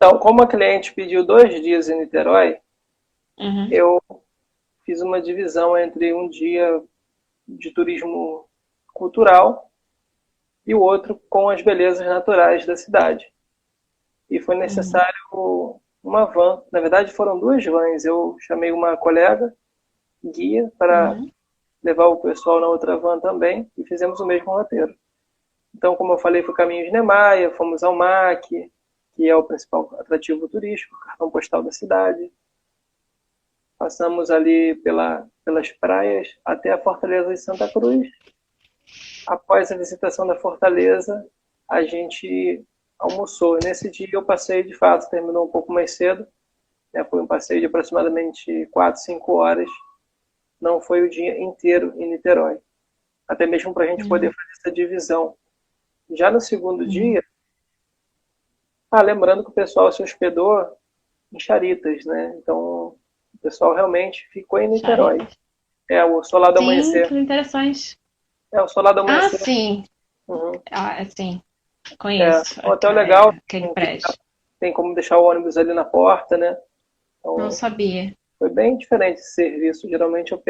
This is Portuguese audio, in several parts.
Então, como a cliente pediu 2 dias em Niterói, Uhum. eu fiz uma divisão entre um dia de turismo cultural e o outro com as belezas naturais da cidade. E foi Uhum. necessário uma van. Na verdade, foram 2 vans. Eu chamei uma colega, guia, para Uhum. levar o pessoal na outra van também e fizemos o mesmo roteiro. Então, como eu falei, foi caminho de Niemeyer, fomos ao MAC, que é o principal atrativo turístico, cartão postal da cidade. Passamos ali pelas praias até a Fortaleza de Santa Cruz. Após a visitação da Fortaleza, a gente almoçou. Nesse dia eu passei, de fato, terminou um pouco mais cedo. Né? Foi um passeio de aproximadamente 4, 5 horas. Não foi o dia inteiro em Niterói. Até mesmo para a gente poder Uhum. fazer essa divisão. Já no segundo Uhum. dia, lembrando que o pessoal se hospedou em Charitas, né? Então, o pessoal realmente ficou em Niterói. Charitas. É, o Solar do Sim, Amanhecer. que interessante. É, o Solar do Ah, Amanhecer. sim. Uhum. Ah, sim. É, Conheço um hotel legal, aquele prédio. tem como deixar o ônibus ali na porta, né? Não Então, sabia. foi bem diferente esse serviço. Geralmente eu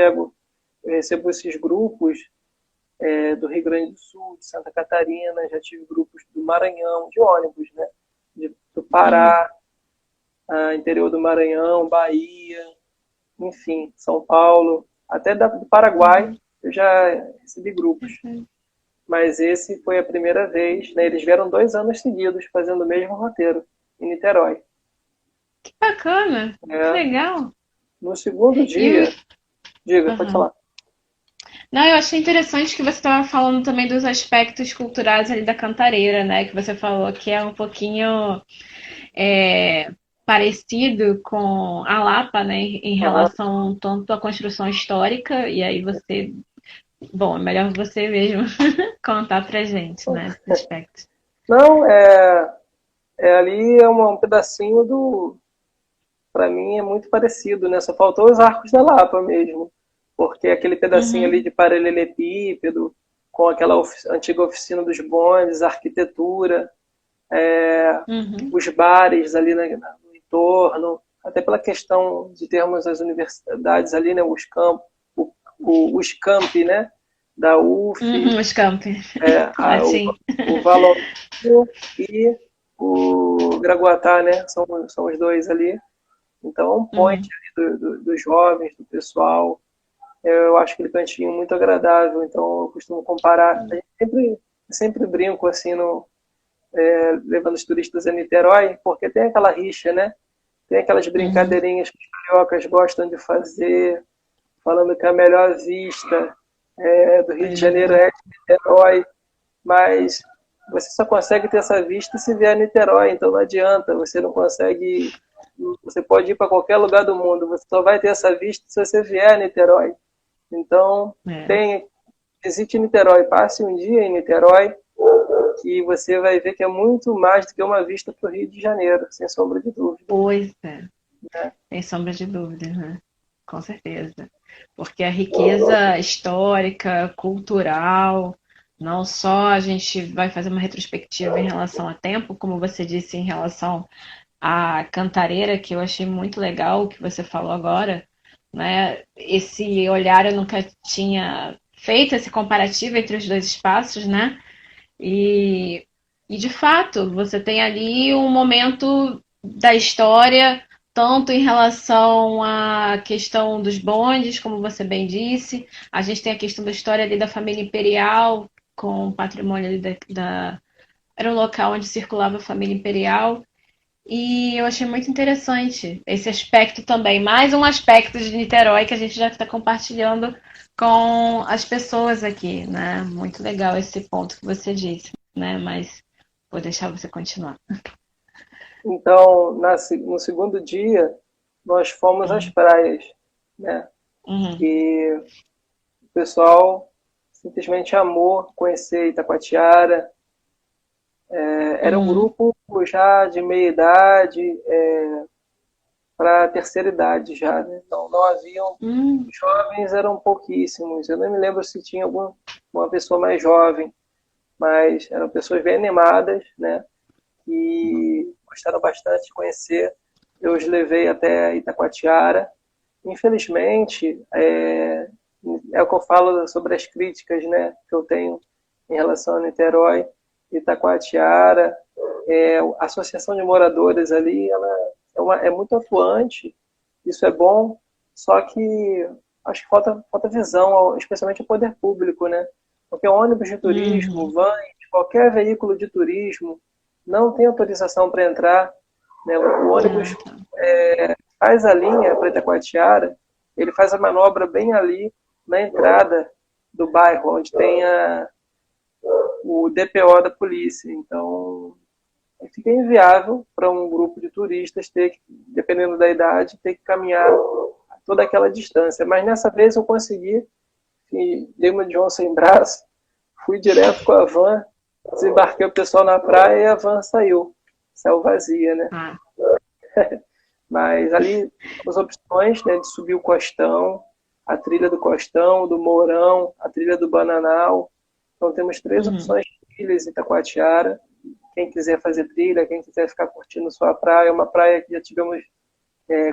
recebo esses grupos do Rio Grande do Sul, de Santa Catarina, já tive grupos do Maranhão, de ônibus, né? Do Uhum. Pará, interior do Maranhão, Bahia, enfim, São Paulo, até do Paraguai, Uhum. eu já recebi grupos. Uhum. Mas esse foi a primeira vez, né? Eles vieram 2 anos seguidos fazendo o mesmo roteiro, em Niterói. Que bacana. Que É, legal. no segundo E o... dia, diga, pode Uhum. falar. Não, eu achei interessante que você estava falando também dos aspectos culturais ali da Cantareira, né? Que você falou que é um pouquinho é, parecido com a Lapa, né? Em Aham. relação tanto à construção histórica, e aí você. Bom, é melhor você mesmo contar pra gente, né? Esse aspecto. Não, ali um pedacinho do. Para mim é muito parecido, né? Só faltou os arcos da Lapa mesmo. Porque aquele pedacinho ali Uhum, de paralelepípedo, com aquela antiga oficina dos bondes, a arquitetura, uhum, os bares ali no entorno, até pela questão de termos as universidades ali, né? Os campi, né? Da UF, uhum, os campos. é, a, o, Assim. o Valongo e o Gragoatá, né? São os dois ali. Então é um point Uhum, ali dos jovens, do pessoal. Eu acho aquele cantinho muito agradável, então eu costumo comparar. Sempre brinco assim, levando os turistas a Niterói, porque tem aquela rixa, né? Tem aquelas uhum, brincadeirinhas que os cariocas gostam de fazer, falando que a melhor vista do Rio de Janeiro uhum. é de Niterói, mas você só consegue ter essa vista se vier a Niterói, então não adianta, você não consegue. Você pode ir para qualquer lugar do mundo, você só vai ter essa vista se você vier a Niterói. Então, É. visite Niterói, passe um dia em Niterói, que você vai ver que é muito mais do que uma vista para o Rio de Janeiro, sem sombra de dúvida. Pois é, Né? sem sombra de dúvida, né? Com certeza. Porque a riqueza histórica, cultural, não só a gente vai fazer uma retrospectiva em relação a tempo, como você disse, em relação à Cantareira, que eu achei muito legal o que você falou agora, né? Esse olhar eu nunca tinha feito esse comparativo entre os dois espaços, né? E, e de fato, você tem ali um momento da história, tanto em relação à questão dos bondes, como você bem disse, a gente tem a questão da história ali da família imperial, com o patrimônio ali era um local onde circulava a família imperial. E eu achei muito interessante esse aspecto também. Mais um aspecto de Niterói que a gente já está compartilhando com as pessoas aqui, né? Muito legal esse ponto que você disse, né? Mas vou deixar você continuar. Então, no segundo dia, nós fomos às Uhum, praias, né? uhum, E o pessoal simplesmente amou conhecer Itacoatiara. Era um uhum, grupo já de meia idade para terceira idade já, né? Não haviam uhum, jovens, eram pouquíssimos. Eu não me lembro se tinha uma pessoa mais jovem, mas eram pessoas bem animadas, né? E gostaram bastante de conhecer. Eu os levei até Itacoatiara. Infelizmente, é o que eu falo sobre as críticas, né, que eu tenho em relação a Niterói, Itacoatiara. A associação de moradores ali, ela é muito atuante, isso é bom, só que acho que falta visão, especialmente ao poder público, né? Porque ônibus de turismo, vans, qualquer veículo de turismo não tem autorização para entrar, né? O ônibus faz a linha para Itacoatiara, ele faz a manobra bem ali na entrada do bairro, onde tem o DPO da polícia. Então, fica inviável para um grupo de turistas ter que, dependendo da idade, ter que caminhar toda aquela distância. Mas nessa vez eu consegui, e dei uma de onça sem braço, fui direto com a van, desembarquei o pessoal na praia e a van saiu vazia, né? Mas ali as opções, né, de subir o Costão, a trilha do Costão, do Mourão, a trilha do Bananal. Então temos 3 opções de trilhas em Itacoatiara. Quem quiser fazer trilha, quem quiser ficar curtindo sua praia, é uma praia que já tivemos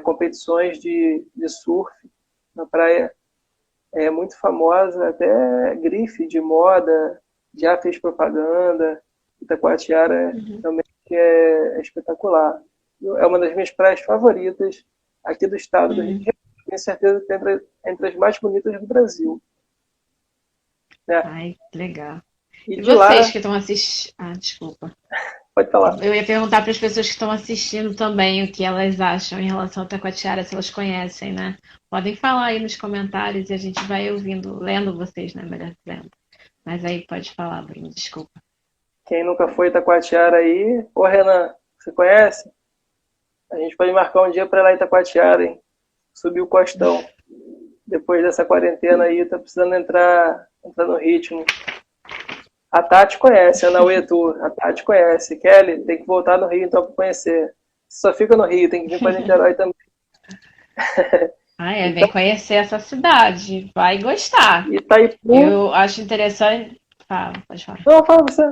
competições de surf, uma praia muito famosa, até grife de moda, já fez propaganda. Itacoatiara também é espetacular. É uma das minhas praias favoritas aqui do estado do Rio de Janeiro. Tenho certeza que é entre as mais bonitas do Brasil. Né? Ai, que legal. E E de vocês lá, que estão assistindo... Ah, desculpa. pode falar. Eu ia perguntar para as pessoas que estão assistindo também o que elas acham em relação ao Taquatiara, se elas conhecem, né? Podem falar aí nos comentários e a gente vai ouvindo, lendo vocês, né? Melhor dizendo. Mas aí pode falar, Bruno, desculpa. Quem nunca foi em Itacoatiara aí... Ô, Renan, você conhece? A gente pode marcar um dia para ir lá em Itacoatiara, hein? Subir o Costão. Depois dessa quarentena aí, tá precisando entrar no ritmo. A Tati conhece, a Naue Tour. A Tati conhece. Kelly, tem que voltar no Rio então para conhecer. Você só fica no Rio, tem que vir para Niterói também. Vem conhecer essa cidade, vai gostar. Itaipu. Eu acho interessante. Fala, pode falar. Não, fala você.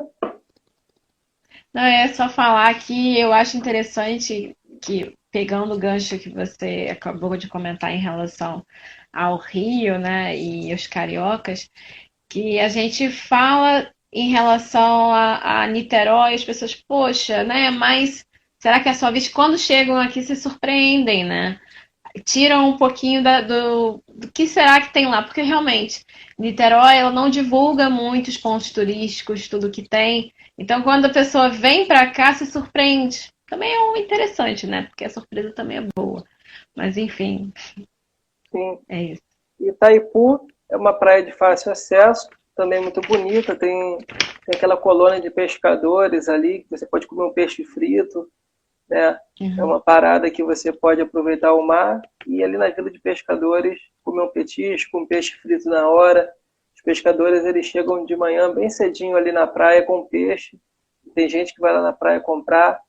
Não, é só falar que eu acho interessante que, pegando o gancho que você acabou de comentar em relação ao Rio, né, e os cariocas, que a gente fala em relação a Niterói, as pessoas, poxa, né, mas será que é só vez? Quando chegam aqui se surpreendem, né? Tiram um pouquinho do que será que tem lá, porque realmente Niterói ela não divulga muitos pontos turísticos, tudo que tem. Então, quando a pessoa vem para cá, se surpreende. Também é um interessante, né? Porque a surpresa também é boa. Mas, enfim, Sim. é isso. Itaipu é uma praia de fácil acesso, também muito bonita. Tem aquela colônia de pescadores ali, que você pode comer um peixe frito, né? É uma parada que você pode aproveitar o mar e ali na Vila de Pescadores comer um petisco, um peixe frito na hora. Os pescadores eles chegam de manhã bem cedinho ali na praia com peixe. Tem gente que vai lá na praia comprar.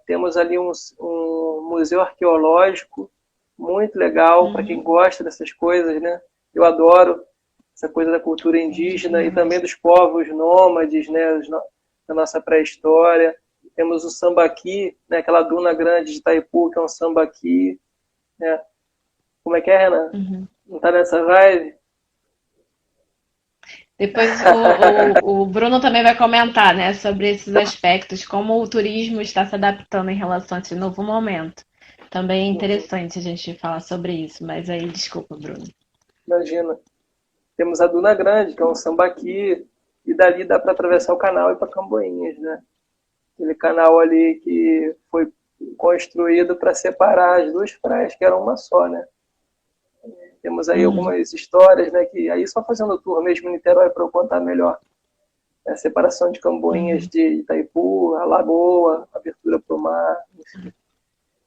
Temos ali um museu arqueológico muito legal para quem gosta dessas coisas, né? Eu adoro essa coisa da cultura indígena e também dos povos nômades, né? Da nossa pré-história. Temos o sambaqui, né? Aquela duna grande de Itaipu, que é um sambaqui. Né? Como é que é, Renan? Não tá nessa vibe? Depois o Bruno também vai comentar, né, sobre esses aspectos, como o turismo está se adaptando em relação a esse novo momento. Também é interessante a gente falar sobre isso, mas aí, desculpa, Bruno. Imagina. Temos a Duna Grande, que é um sambaqui, e dali dá para atravessar o canal e ir para Camboinhas, né? Aquele canal ali que foi construído para separar as duas praias, que eram uma só, né? Temos aí algumas histórias, né? Que aí só fazendo o tour mesmo em Niterói para eu contar melhor. A separação de Camboinhas de Itaipu, a lagoa, a abertura para o mar, enfim.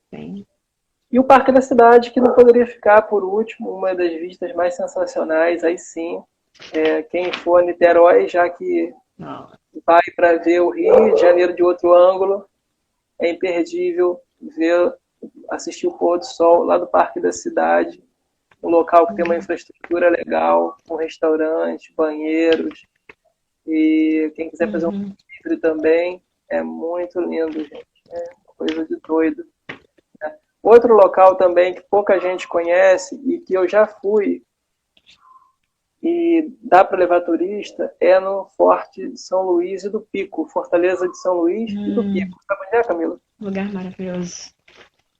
Sim. E o Parque da Cidade, que não poderia ficar por último, uma das vistas mais sensacionais, aí sim. Quem for a Niterói, já que vai para ver o Rio de Janeiro de outro ângulo, é imperdível assistir o pôr do sol lá do Parque da Cidade, um local que tem uma infraestrutura legal, com restaurante, banheiros, e quem quiser fazer um livre também, é muito lindo, gente. Coisa de doido. Outro local também que pouca gente conhece e que eu já fui e dá para levar turista é no Forte de São Luís e do Pico, Fortaleza de São Luís e do Pico. Sabe onde é, Camila? Lugar maravilhoso.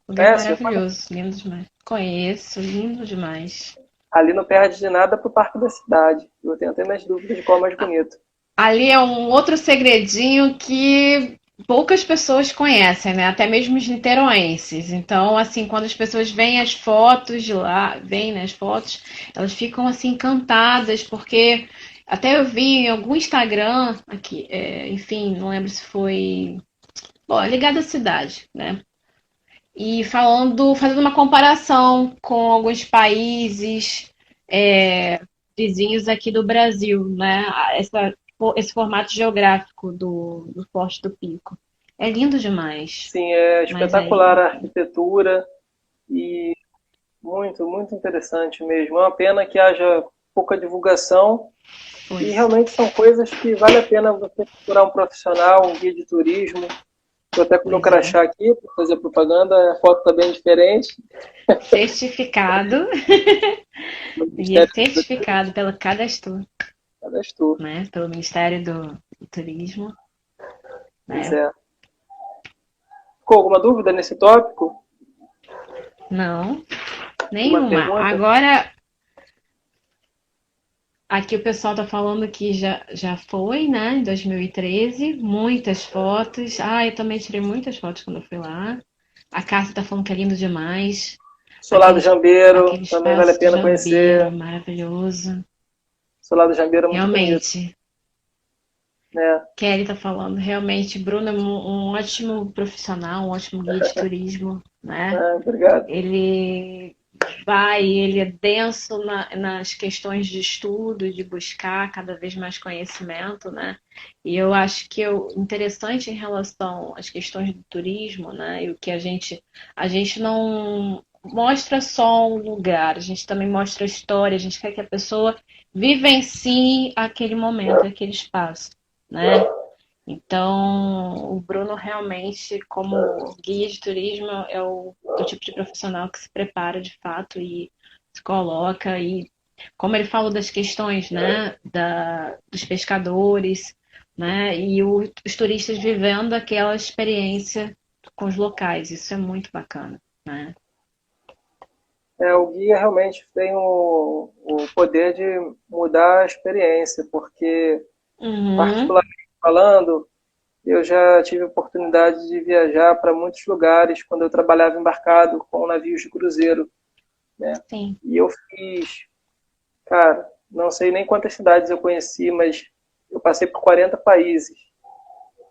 Lugar Conhece? Já foi? maravilhoso. Lindo demais. Conheço, lindo demais. Ali não perde de nada pro Parque da Cidade. Eu tenho até minhas dúvidas de qual é mais bonito. Ali é um outro segredinho que poucas pessoas conhecem, né? Até mesmo os niteroenses. Então, assim, quando as pessoas veem as fotos de lá, veem, né, as fotos, elas ficam assim encantadas, porque até eu vi em algum Instagram aqui, enfim, não lembro se foi, bom, ligado à cidade, né? E falando, fazendo uma comparação com alguns países vizinhos aqui do Brasil, né? Esse formato geográfico do Forte do Pico. É lindo demais. Sim, é Mas espetacular aí, a arquitetura e muito, muito interessante mesmo. É uma pena que haja pouca divulgação e pois. realmente são coisas que vale a pena você procurar um profissional, um guia de turismo. Estou até com o meu Pois é. crachá aqui para fazer propaganda, a foto está bem diferente. Certificado. O E é Ministério certificado pelo Cadastro, Cadastro. né? Pelo Ministério do Turismo, Pois né? é. Ficou alguma dúvida nesse tópico? Não, Uma nenhuma. pergunta? Agora, aqui o pessoal tá falando que já foi, né, em 2013, muitas fotos. Ah, eu também tirei muitas fotos quando eu fui lá. A Cássia tá falando que é lindo demais. Solado Aquele, Jambeiro, aquele também vale a espaço do pena Jambeiro, conhecer. maravilhoso. Solado Jambeiro é muito bonito, Realmente, né? Kelly tá falando, realmente, Bruno é um ótimo profissional, um ótimo guia de turismo, né? Ah, obrigado. Ele é denso nas questões de estudo, de buscar cada vez mais conhecimento, né? E eu acho que o interessante em relação às questões do turismo, né? E o que a gente não mostra só um lugar, a gente também mostra a história, a gente quer que a pessoa vivencie aquele momento, aquele espaço, né? Então, o Bruno realmente, como guia de turismo, é o tipo de profissional que se prepara de fato e se coloca. E como ele falou das questões, né, dos pescadores, né, e os turistas vivendo aquela experiência com os locais, isso é muito bacana, né? O guia realmente tem o poder de mudar a experiência, porque, Uhum, particularmente falando, eu já tive a oportunidade de viajar para muitos lugares quando eu trabalhava embarcado com navios de cruzeiro, né? sim. E eu fiz, cara, não sei nem quantas cidades eu conheci, mas eu passei por 40 países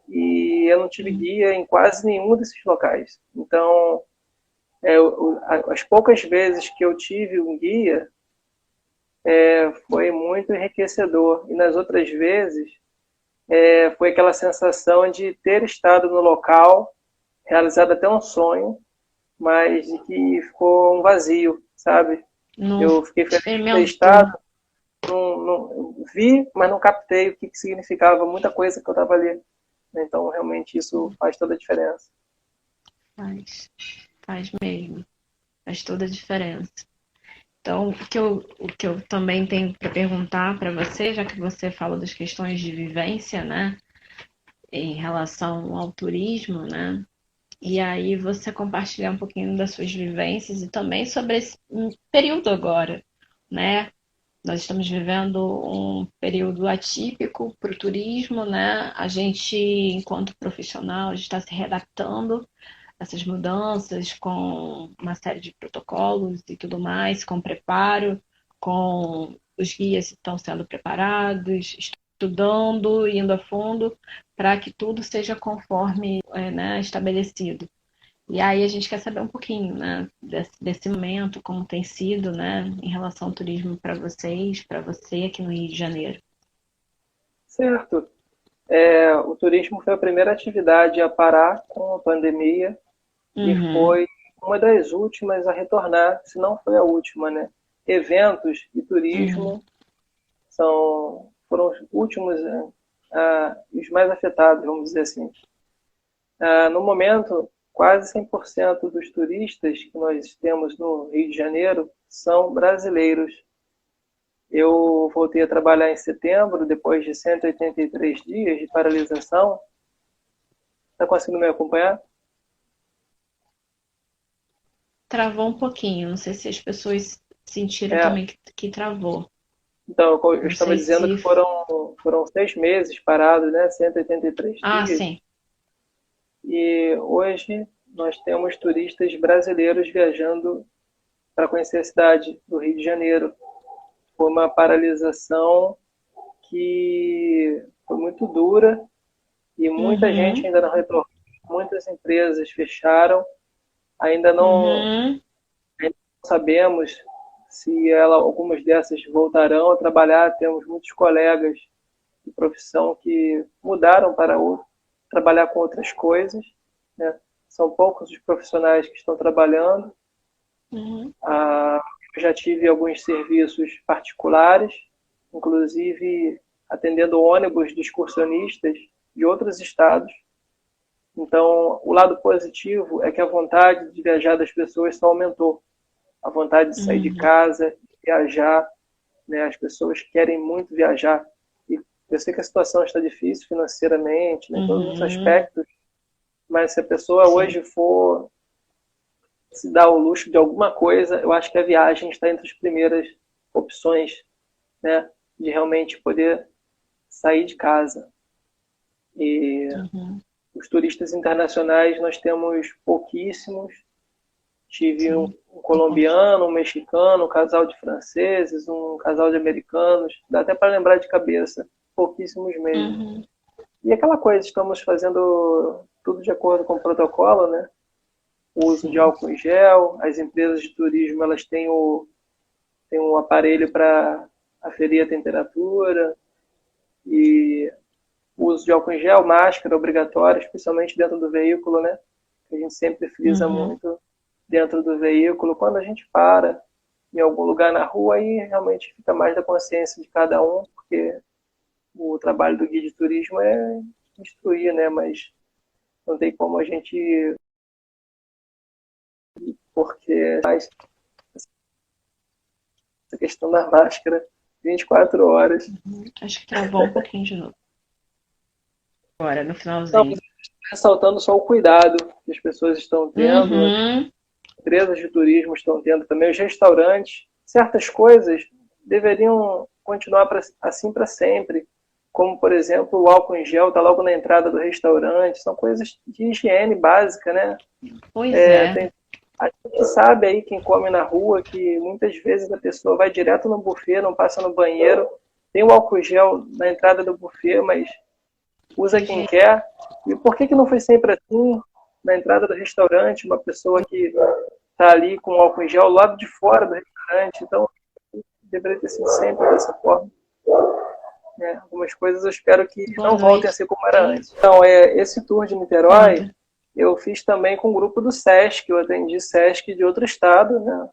e eu não tive Uhum. guia em quase nenhum desses locais. Então, as poucas vezes que eu tive um guia, foi muito enriquecedor. E nas outras vezes, foi aquela sensação de ter estado no local, realizado até um sonho, mas de que ficou um vazio, sabe? Não Eu fiquei feliz de ter experimentou. estado, não, vi, mas não captei o que significava muita coisa que eu estava ali. Então, realmente, isso faz toda a diferença. Faz mesmo, faz toda a diferença. Então, o que eu também tenho para perguntar para você, já que você fala das questões de vivência, né, em relação ao turismo, né, e aí você compartilhar um pouquinho das suas vivências e também sobre esse período agora, né? Nós estamos vivendo um período atípico para o turismo, né? A gente, enquanto profissional, está se readaptando essas mudanças com uma série de protocolos e tudo mais, com preparo, com os guias que estão sendo preparados, estudando, indo a fundo, para que tudo seja conforme né, estabelecido. E aí a gente quer saber um pouquinho, né, desse momento, como tem sido, né, em relação ao turismo para vocês, para você aqui no Rio de Janeiro. Certo. O turismo foi a primeira atividade a parar com a pandemia e Uhum, foi uma das últimas a retornar, se não foi a última, né? Eventos e uhum, turismo foram os últimos, os mais afetados, vamos dizer assim. No momento, quase 100% dos turistas que nós temos no Rio de Janeiro são brasileiros. Eu voltei a trabalhar em setembro, depois de 183 dias de paralisação. Está conseguindo me acompanhar? Travou um pouquinho. Não sei se as pessoas sentiram É, também que travou. então, eu Não estava sei dizendo se. que foram 6 meses parados, né? 183 Ah, dias. sim. E hoje nós temos turistas brasileiros viajando para conhecer a cidade do Rio de Janeiro. Foi uma paralisação que foi muito dura e muita gente Uhum. ainda não retornou. Muitas empresas fecharam, ainda não Uhum. sabemos se algumas dessas voltarão a trabalhar. Temos muitos colegas de profissão que mudaram para trabalhar com outras coisas, né? São poucos os profissionais que estão trabalhando. Uhum. Eu já tive alguns serviços particulares, inclusive atendendo ônibus de excursionistas de outros estados. Então, o lado positivo é que a vontade de viajar das pessoas só aumentou. A vontade de sair de Uhum. casa, de viajar, né? As pessoas querem muito viajar. E eu sei que a situação está difícil financeiramente, né, em todos os Uhum. aspectos, mas se a pessoa Sim. hoje for se dar o luxo de alguma coisa, eu acho que a viagem está entre as primeiras opções, né, de realmente poder sair de casa. E Uhum. os turistas internacionais nós temos pouquíssimos. Tive um Sim. Concordo. colombiano, um mexicano, um casal de franceses, um casal de americanos, dá até para lembrar de cabeça, pouquíssimos mesmo. Uhum. E aquela coisa, estamos fazendo tudo de acordo com o protocolo, né? O uso de Sim. álcool em gel, as empresas de turismo elas têm um aparelho para aferir a temperatura e o uso de álcool em gel, máscara obrigatória, especialmente dentro do veículo, né? A gente sempre frisa Uhum. muito dentro do veículo. Quando a gente para em algum lugar na rua, aí realmente fica mais da consciência de cada um, porque o trabalho do guia de turismo é instruir, né? Mas não tem como a gente, porque mais essa questão da máscara 24 horas. Acho que travou um pouquinho de novo. Agora, no Não, finalzinho. ressaltando só o cuidado que as pessoas estão tendo, as Uhum. empresas de turismo estão tendo também, os restaurantes, certas coisas deveriam continuar assim para sempre, como, por exemplo, o álcool em gel está logo na entrada do restaurante, são coisas de higiene básica, né? Pois é. A gente sabe aí, quem come na rua, que muitas vezes a pessoa vai direto no buffet, não passa no banheiro, tem o álcool gel na entrada do buffet, mas usa Tem quem jeito. quer. E por que não foi sempre assim? Na entrada do restaurante, uma pessoa que está ali com o álcool em gel lado de fora do restaurante. Então, deveria ter sido sempre dessa forma. Né? Algumas coisas eu espero que Boa não voltem a noite. ser como era antes. Então, esse tour de Niterói Manda. eu fiz também com o grupo do SESC, eu atendi SESC de outro estado, né?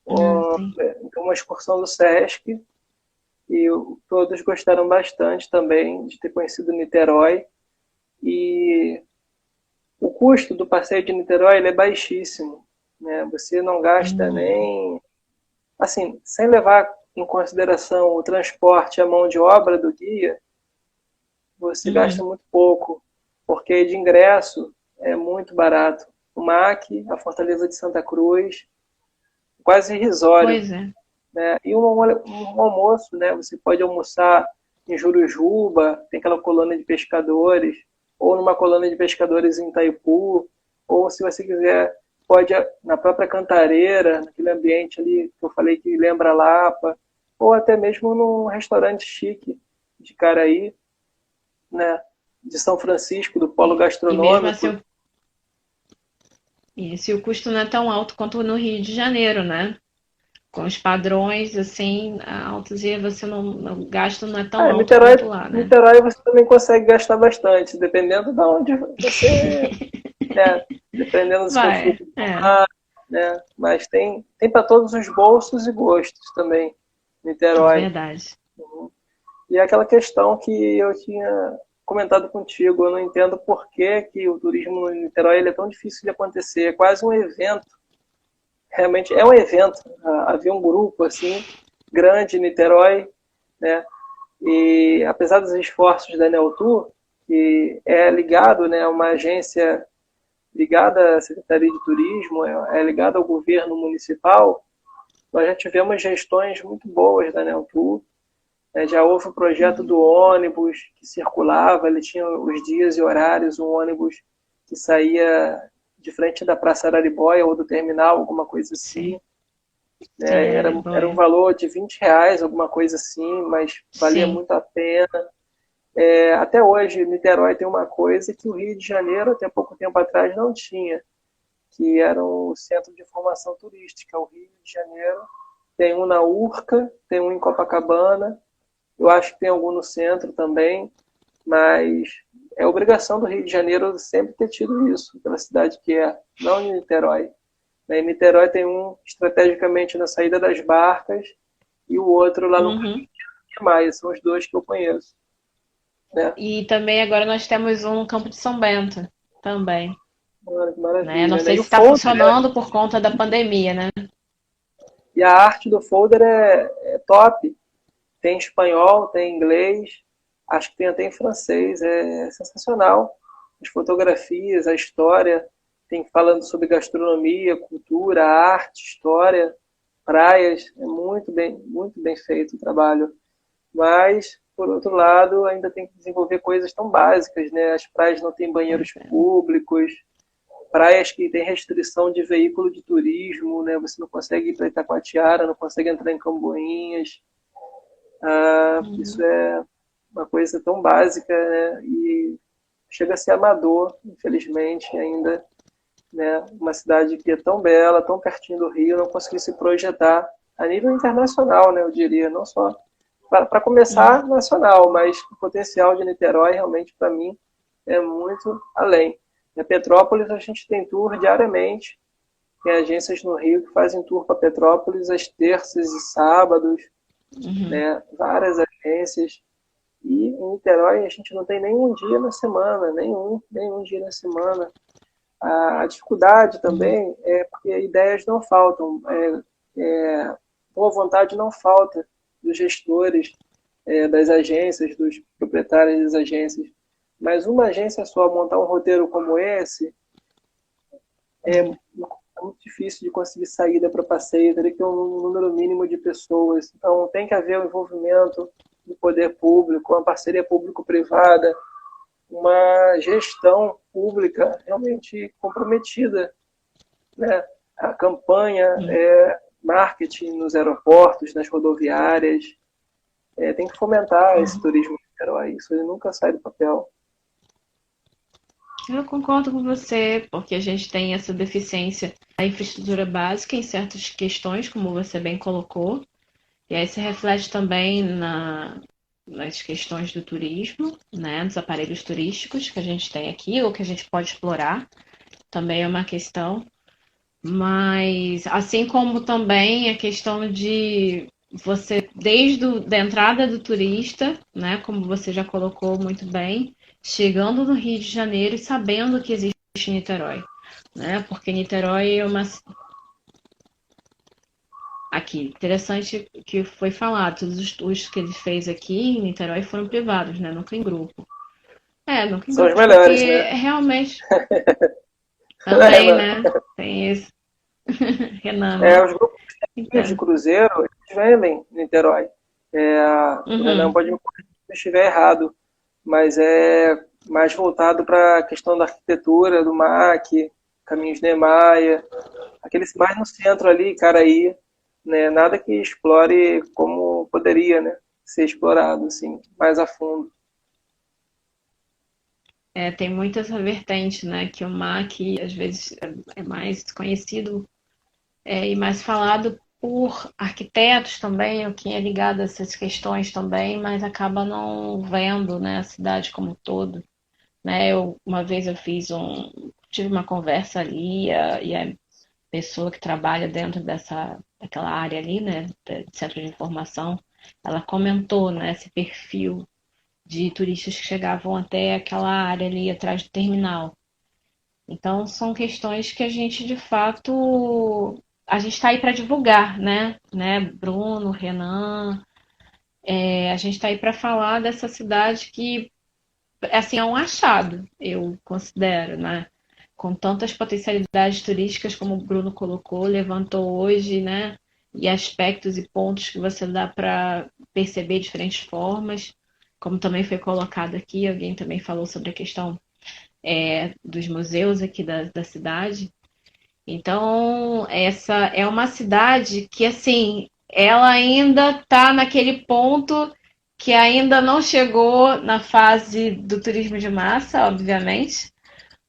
Sim. Então, uma excursão do SESC, e todos gostaram bastante também de ter conhecido Niterói. E o custo do passeio de Niterói ele é baixíssimo, né? Você não gasta Uhum. nem, assim, sem levar em consideração o transporte e a mão de obra do guia, você gasta Uhum. muito pouco, porque de ingresso é muito barato. O MAC, a Fortaleza de Santa Cruz, quase irrisório, Pois é. né? E um almoço, né? Você pode almoçar em Jurujuba, tem aquela colônia de pescadores, ou numa colônia de pescadores em Itaipu, ou se você quiser, pode na própria Cantareira, naquele ambiente ali que eu falei que lembra Lapa, ou até mesmo num restaurante chique de Caraí, né? De São Francisco, do Polo E mesmo assim, Gastronômico. e se o custo não é tão alto quanto no Rio de Janeiro, né? Com os padrões assim altos e você não o gasto não é tão alto Niterói, quanto lá, né? Niterói você também consegue gastar bastante, dependendo de onde você, né, dependendo do seu Vai, fruto do é, mar, né, mas tem para todos os bolsos e gostos também, é Niterói. verdade. E é aquela questão que eu tinha comentado contigo, eu não entendo por que, que o turismo no Niterói ele é tão difícil de acontecer. É quase um evento, realmente é um evento. Havia um grupo assim grande em Niterói, né? E apesar dos esforços da Neotur, que é ligado, né, a uma agência ligada à Secretaria de Turismo, é ligada ao governo municipal, nós já tivemos gestões muito boas da Neotur. Já houve o projeto do ônibus que circulava, ele tinha os dias e horários, um ônibus que saía de frente da Praça Araribóia ou do terminal, alguma coisa assim. Sim, Era um valor de R$ 20, alguma coisa assim, mas valia sim. muito a pena. Até hoje, Niterói tem uma coisa que o Rio de Janeiro, até pouco tempo atrás, não tinha, que era o Centro de Informação Turística. O Rio de Janeiro tem um na Urca, tem um em Copacabana, eu acho que tem algum no centro também, mas é obrigação do Rio de Janeiro sempre ter tido isso, pela cidade que é, não em Niterói. Em Niterói tem um estrategicamente na saída das Barcas e o outro lá no Rio de Maia, são os dois que eu conheço. Né? E também agora nós temos um no Campo de São Bento também. Maravilha. Né? Não sei E se o está folder, funcionando por conta da pandemia, né? e a arte do folder é top. Tem espanhol, tem inglês, acho que tem até em francês, é sensacional. As fotografias, a história, tem falando sobre gastronomia, cultura, arte, história, praias, é muito bem feito o trabalho. Mas, por outro lado, ainda tem que desenvolver coisas tão básicas, né? As praias não têm banheiros públicos, praias que têm restrição de veículo de turismo, né? Você não consegue ir para Itacoatiara, não consegue entrar em Camboinhas. Isso é uma coisa tão básica, né? E chega a ser amador, infelizmente, ainda, né? Uma cidade que é tão bela, tão pertinho do Rio, não conseguir se projetar a nível internacional, né? Eu diria, não só para começar nacional, mas o potencial de Niterói realmente para mim é muito além. Na Petrópolis a gente tem tour diariamente, tem agências no Rio que fazem tour para Petrópolis às terças e sábados, né? Várias agências. E em Niterói a gente não tem nenhum dia na semana, nenhum dia na semana. A dificuldade também é porque ideias não faltam, boa vontade não falta dos gestores, das agências, dos proprietários das agências. Mas uma agência só montar um roteiro como esse é muito difícil de conseguir saída para passeio, teria que ter um número mínimo de pessoas. Então tem que haver o envolvimento do poder público, uma parceria público-privada, uma gestão pública realmente comprometida, né? A campanha, marketing nos aeroportos, nas rodoviárias, tem que fomentar esse turismo de Niterói, isso ele nunca sai do papel. Eu concordo com você, porque a gente tem essa deficiência da infraestrutura básica em certas questões, como você bem colocou, e aí se reflete também nas questões do turismo, né, dos aparelhos turísticos que a gente tem aqui, ou que a gente pode explorar, também é uma questão. Mas, assim como também a questão de você, desde a entrada do turista, né, como você já colocou muito bem, chegando no Rio de Janeiro e sabendo que existe Niterói, né, porque Niterói é uma... Aqui, interessante que foi falado, todos os tours que ele fez aqui em Niterói foram privados, né, nunca em grupo. Nunca em São os grupo, melhores, porque né? realmente também, né, tem isso. Renan, né? Os grupos de Então, cruzeiro, eles vendem em Niterói. O Renan pode me corrigir se eu estiver errado, mas é mais voltado para a questão da arquitetura, do MAC, Caminhos de Maia, aqueles mais no centro ali, Caraí, né? Nada que explore como poderia, né? Ser explorado, assim, mais a fundo. tem muita essa vertente, né? Que o MAC às vezes é mais conhecido e mais falado por arquitetos também, ou quem é ligado a essas questões também, mas acaba não vendo, né, a cidade como um todo. Né? Uma vez eu tive uma conversa ali e a pessoa que trabalha dentro daquela área ali, né, de centro de informação, ela comentou, né, esse perfil de turistas que chegavam até aquela área ali atrás do terminal. Então, são questões que a gente, de fato, a gente está aí para divulgar, né? Bruno, Renan, a gente está aí para falar dessa cidade que, assim, é um achado, eu considero, né? Com tantas potencialidades turísticas, como o Bruno colocou, levantou hoje, né? E aspectos e pontos que você dá para perceber de diferentes formas, como também foi colocado aqui, alguém também falou sobre a questão dos museus aqui da cidade. Então, essa é uma cidade que, assim, ela ainda está naquele ponto que ainda não chegou na fase do turismo de massa, obviamente,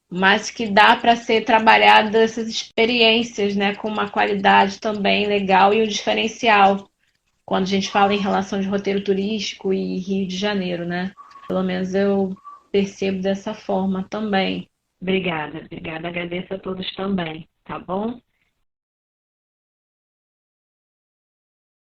mas que dá para ser trabalhada essas experiências, né, com uma qualidade também legal e um diferencial quando a gente fala em relação de roteiro turístico e Rio de Janeiro, né? Pelo menos eu percebo dessa forma também. Obrigada, agradeço a todos também, tá bom?